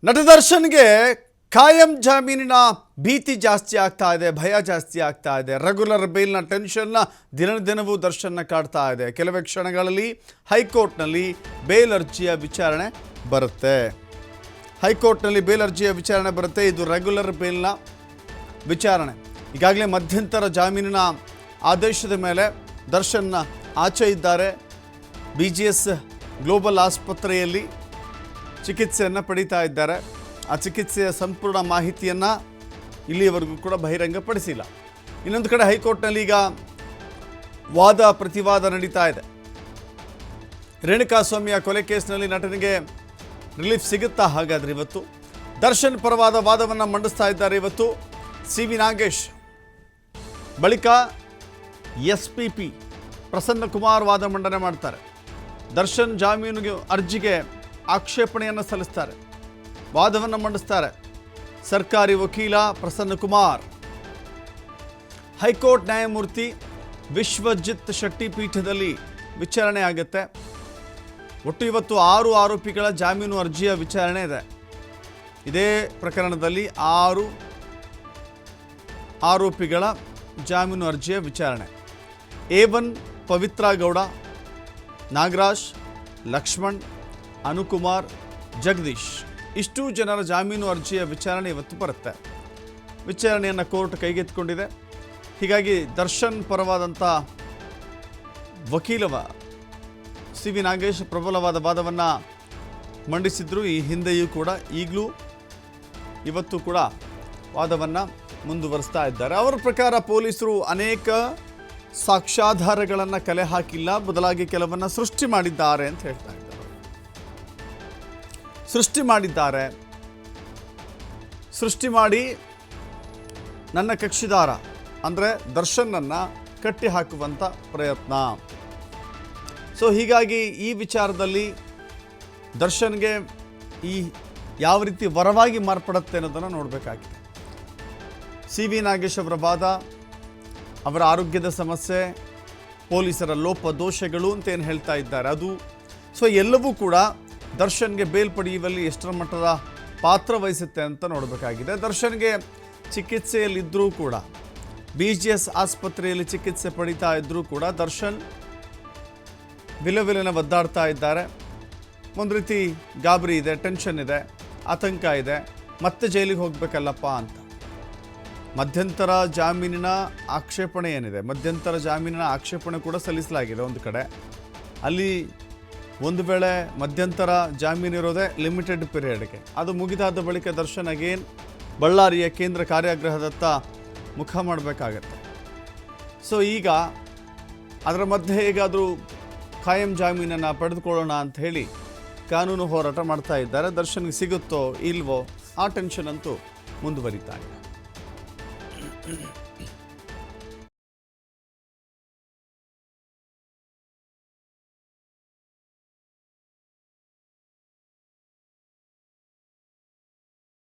ನಟ ದರ್ಶನ್ಗೆ ಕಾಯಂ ಜಾಮೀನಿನ ಭೀತಿ ಜಾಸ್ತಿ ಆಗ್ತಾ ಇದೆ, ಭಯ ಜಾಸ್ತಿ ಆಗ್ತಾ ಇದೆ. ರೆಗ್ಯುಲರ್ ಬೇಲ್ನ ಟೆನ್ಷನ್ನ ದಿನವೂ ದರ್ಶನ್ನ ಕಾಡ್ತಾ ಇದೆ. ಕೆಲವೇ ಕ್ಷಣಗಳಲ್ಲಿ ಹೈಕೋರ್ಟ್ನಲ್ಲಿ ಬೇಲ್ ಅರ್ಜಿಯ ವಿಚಾರಣೆ ಬರುತ್ತೆ. ಹೈಕೋರ್ಟ್ನಲ್ಲಿ ಬೇಲ್ ಅರ್ಜಿಯ ವಿಚಾರಣೆ ಬರುತ್ತೆ. ಇದು ರೆಗ್ಯುಲರ್ ಬೇಲ್ನ ವಿಚಾರಣೆ. ಈಗಾಗಲೇ ಮಧ್ಯಂತರ ಜಾಮೀನಿನ ಆದೇಶದ ಮೇಲೆ ದರ್ಶನ್ನ ಆಚೆ ಇದ್ದಾರೆ. BGS ಗ್ಲೋಬಲ್ ಆಸ್ಪತ್ರೆಯಲ್ಲಿ ಚಿಕಿತ್ಸೆಯನ್ನು ಪಡೀತಾ ಇದ್ದಾರೆ. ಆ ಚಿಕಿತ್ಸೆಯ ಸಂಪೂರ್ಣ ಮಾಹಿತಿಯನ್ನು ಇಲ್ಲಿಯವರೆಗೂ ಕೂಡ ಬಹಿರಂಗಪಡಿಸಿಲ್ಲ. ಇನ್ನೊಂದು ಕಡೆ ಹೈಕೋರ್ಟ್ನಲ್ಲಿ ಈಗ ವಾದ ಪ್ರತಿವಾದ ನಡೀತಾ ಇದೆ. ರೇಣುಕಾಸ್ವಾಮಿಯ ಕೊಲೆ ಕೇಸ್ನಲ್ಲಿ ನಟನಿಗೆ ರಿಲೀಫ್ ಸಿಗುತ್ತಾ? ಹಾಗಾದರೆ ಇವತ್ತು ದರ್ಶನ್ ಪರವಾದ ವಾದವನ್ನು ಮಂಡಿಸ್ತಾ ಇದ್ದಾರೆ. ಇವತ್ತು CV ನಾಗೇಶ್ ಬಳಿಕ SPP ಪ್ರಸನ್ನಕುಮಾರ್ ವಾದ ಮಂಡನೆ ಮಾಡ್ತಾರೆ. ದರ್ಶನ್ ಜಾಮೀನು ಅರ್ಜಿಗೆ ಆಕ್ಷೇಪಣೆಯನ್ನು ಸಲ್ಲಿಸ್ತಾರೆ, ವಾದವನ್ನು ಮಂಡಿಸ್ತಾರೆ. ಸರ್ಕಾರಿ ವಕೀಲ ಪ್ರಸನ್ನಕುಮಾರ್ ಹೈಕೋರ್ಟ್ ನ್ಯಾಯಮೂರ್ತಿ ವಿಶ್ವಜಿತ್ ಶೆಟ್ಟಿ ಪೀಠದಲ್ಲಿ ವಿಚಾರಣೆ ಆಗುತ್ತೆ. ಒಟ್ಟು ಇವತ್ತು 6 ಆರೋಪಿಗಳ ಜಾಮೀನು ಅರ್ಜಿಯ ವಿಚಾರಣೆ ಇದೆ. ಇದೇ ಪ್ರಕರಣದಲ್ಲಿ 6 ಆರೋಪಿಗಳ ಜಾಮೀನು ಅರ್ಜಿಯ ವಿಚಾರಣೆ. A1 ಪವಿತ್ರ ಗೌಡ, ನಾಗರಾಜ್, ಲಕ್ಷ್ಮಣ್, ಅನುಕುಮಾರ್, ಜಗದೀಶ್ ಇಷ್ಟು ಜನರ ಜಾಮೀನು ಅರ್ಜಿಯ ವಿಚಾರಣೆ ಇವತ್ತು ಬರುತ್ತೆ. ವಿಚಾರಣೆಯನ್ನು ಕೋರ್ಟ್ ಕೈಗೆತ್ತಿಕೊಂಡಿದೆ. ಹೀಗಾಗಿ ದರ್ಶನ್ ಪರವಾದಂಥ ವಕೀಲವ CV ನಾಗೇಶ್ ಪ್ರಬಲವಾದ ವಾದವನ್ನು ಮಂಡಿಸಿದ್ರು. ಈ ಹಿಂದೆಯೂ ಕೂಡ ಈಗಲೂ ಇವತ್ತು ಕೂಡ ವಾದವನ್ನು ಮುಂದುವರಿಸ್ತಾ ಇದ್ದಾರೆ. ಅವರ ಪ್ರಕಾರ ಪೊಲೀಸರು ಅನೇಕ ಸಾಕ್ಷ್ಯಾಧಾರಗಳನ್ನು ಕಲೆ ಹಾಕಿಲ್ಲ, ಬದಲಾಗಿ ಕೆಲವನ್ನು ಸೃಷ್ಟಿ ಮಾಡಿದ್ದಾರೆ ಅಂತ ಹೇಳ್ತಾ ಇದ್ದಾರೆ. ಸೃಷ್ಟಿ ಮಾಡಿ ನನ್ನ ಕಕ್ಷಿದಾರ ಅಂದರೆ ದರ್ಶನ್ನನ್ನು ಕಟ್ಟಿ ಹಾಕುವಂಥ ಪ್ರಯತ್ನ. ಸೊ ಹೀಗಾಗಿ ಈ ವಿಚಾರದಲ್ಲಿ ದರ್ಶನ್ಗೆ ಈ ಯಾವ ರೀತಿ ವರವಾಗಿ ಮಾರ್ಪಡುತ್ತೆ ಅನ್ನೋದನ್ನು ನೋಡಬೇಕಾಗಿದೆ. CV ನಾಗೇಶ್ ಅವರ ವಾದ, ಅವರ ಆರೋಗ್ಯದ ಸಮಸ್ಯೆ, ಪೊಲೀಸರ ಲೋಪದೋಷಗಳು ಅಂತ ಏನು ಹೇಳ್ತಾ ಇದ್ದಾರೆ ಅದು. ಸೊ ಎಲ್ಲವೂ ಕೂಡ ದರ್ಶನ್ಗೆ ಬೇಲ್ ಪಡೆಯುವಲ್ಲಿ ಎಷ್ಟರ ಮಟ್ಟದ ಪಾತ್ರ ವಹಿಸುತ್ತೆ ಅಂತ ನೋಡಬೇಕಾಗಿದೆ. ದರ್ಶನ್ಗೆ ಚಿಕಿತ್ಸೆಯಲ್ಲಿದ್ದರೂ ಕೂಡ, BGS ಆಸ್ಪತ್ರೆಯಲ್ಲಿ ಚಿಕಿತ್ಸೆ ಪಡೀತಾ ಇದ್ದರೂ ಕೂಡ ದರ್ಶನ್ ವಿಲವಿಲನ ಒದ್ದಾಡ್ತಾ ಇದ್ದಾರೆ. ಒಂದು ರೀತಿ ಗಾಬರಿ ಇದೆ, ಟೆನ್ಷನ್ ಇದೆ, ಆತಂಕ ಇದೆ, ಮತ್ತೆ ಜೈಲಿಗೆ ಹೋಗಬೇಕಲ್ಲಪ್ಪ ಅಂತ. ಮಧ್ಯಂತರ ಜಾಮೀನಿನ ಆಕ್ಷೇಪಣೆ ಏನಿದೆ, ಮಧ್ಯಂತರ ಜಾಮೀನಿನ ಆಕ್ಷೇಪಣೆ ಕೂಡ ಸಲ್ಲಿಸಲಾಗಿದೆ. ಒಂದು ಕಡೆ ಅಲ್ಲಿ ಒಂದು ವೇಳೆ ಮಧ್ಯಂತರ ಜಾಮೀನು ಇರೋದೇ ಲಿಮಿಟೆಡ್ ಪೀರಿಯಡ್ಗೆ, ಅದು ಮುಗಿದಾದ ಬಳಿಕ ದರ್ಶನ್ ಅಗೇನ್ ಬಳ್ಳಾರಿಯ ಕೇಂದ್ರ ಕಾರಾಗೃಹದತ್ತ ಮುಖ ಮಾಡಬೇಕಾಗತ್ತೆ. ಸೊ ಈಗ ಅದರ ಮಧ್ಯೆ ಹೇಗಾದರೂ ಖಾಯಂ ಜಾಮೀನನ್ನು ಪಡೆದುಕೊಳ್ಳೋಣ ಅಂತ ಹೇಳಿ ಕಾನೂನು ಹೋರಾಟ ಮಾಡ್ತಾ ಇದ್ದಾರೆ. ದರ್ಶನ್ಗೆ ಸಿಗುತ್ತೋ ಇಲ್ವೋ ಆ ಟೆನ್ಷನ್ ಅಂತೂ ಮುಂದುವರಿತಾ ಇದೆ.